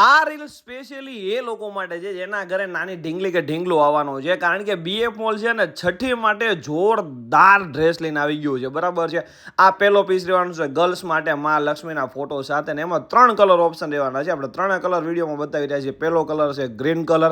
આ reel specially એ લોકો માટે છે જેના ઘરે નાની ઢીંગલી કે ઢીંગલું આવવાનું છે, કારણ કે બીએફ મોલ છે ને છઠ્ઠી માટે જોરદાર ડ્રેસ લઈને આવી ગયું છે, બરાબર છે। આ પહેલો પીસ રહેવાનો છે ગર્લ્સ માટે મા લક્ષ્મીના ફોટો સાથે, ને એમાં 3 કલર ઓપ્શન રહેવાના છે। આપણે 3 કલર વિડીયોમાં બતાવી રહ્યા છીએ। પહેલો કલર છે ગ્રીન કલર,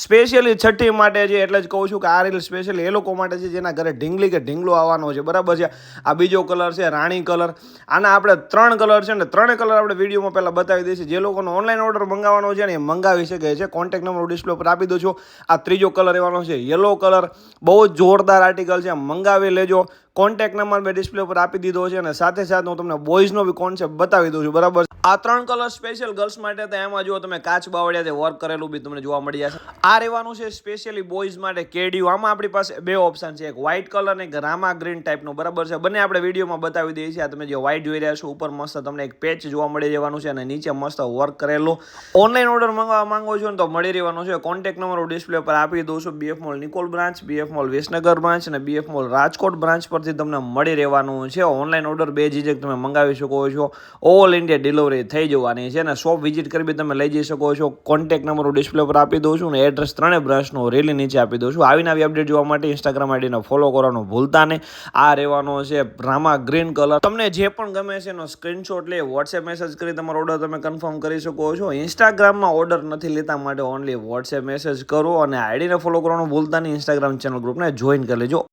સ્પેશિયલી છઠ્ઠી માટે છે, એટલે જ કહું છું કે આ રીલ સ્પેશિયલી એ લોકો માટે છે જેના ઘરે ઢીંગલી કે ઢીંગલું આવવાનો છે, બરાબર છે। આ બીજો કલર છે રાણી કલર। આના આપણે 3 કલર છે ને 3 કલર આપણે વિડીયોમાં પહેલાં બતાવી દઈશું। જે લોકોનો ઓનલાઈન ઓર્ડર મંગાવવાનો છે ને એ મંગાવી શકે છે। કોન્ટેક્ટ નંબર ડિસ્પ્લે પર આપી દો છો। આ ત્રીજો કલર રહેવાનો છે યલો કલર, બહુ જ જોરદાર આર્ટિકલ છે, મંગાવી લેજો। કોન્ટેક્ટ નંબર મેં ડિસ્પ્લે પર આપી દીધો છે અને સાથે સાથે હું તમને બોયઝનો બી કોન્સેપ્ટ બતાવી દઉં છું, બરાબર। આ 3 કલર સ્પેશિયલ ગર્લ્સ માટે હતા। એમાં જો તમે કાચ બાવળિયાથી વર્ક કરેલું બી તમને જોવા મળી જશે। આ રહેવાનું છે સ્પેશિયલી બોયઝ માટે કેડિયું। આમાં આપણી પાસે 2 ઓપ્શન છે, એક વ્હાઇટ કલર અને એક રામા ગ્રીન ટાઈપનો, બરાબર છે। બંને આપણે વિડીયોમાં બતાવી દઈએ છીએ। આ તમે જે વ્હાઇટ જોઈ રહ્યા છો ઉપર મસ્ત તમને એક પેચ જોવા મળી જવાનું છે અને નીચે મસ્ત વર્ક કરેલું। ઓનલાઈન ઓર્ડર મંગાવવા માંગો છો ને તો મળી રહેવાનું છે। કોન્ટેક્ટ નંબર હું ડિસ્પ્લે પર આપી દઉં છું। BF mall Nikol branch, BF mall Visnagar branch અને બીએફ મોલ રાજકોટ બ્રાન્ચ પરથી તમને મળી રહેવાનું છે। ઓનલાઈન ઓર્ડર બે ઝીઝક તમે મંગાવી શકો છો। ઓલ ઇન્ડિયા ડિલિવરી થઈ જવાની છે અને શોપ વિઝિટ કરી બી તમે લઈ જઈ શકો છો। કોન્ટેક્ટ નંબર હું ડિસ્પ્લે પર આપી દઉં છું અને એડ્રેસ 3 બ્રાન્ચનો રેલી નીચે આપી દઉં છું। આવીને આવી અપડેટ જોવા માટે ઇન્સ્ટાગ્રામ આઈડીને ફોલો કરવાનું ભૂલતા નહીં। આ રહેવાનો છે રામા ગ્રીન કલર। તમને જે પણ ગમે છે એનો સ્ક્રીનશોટ લઈ વોટ્સએપ મેસેજ કરી તમારો ઓર્ડર તમે કન્ફર્મ કરી શકો છો। ઇન્સ્ટાગ્રામમાં ઓર્ડર નથી લેતા માટે ઓનલી વોટ્સએપ મેસેજ કરો અને આઈડીને ફોલો કરવાનું ભૂલતા નહીં। ઇન્સ્ટાગ્રામ ચેનલ ગ્રુપને જોઈન કરી લેજો।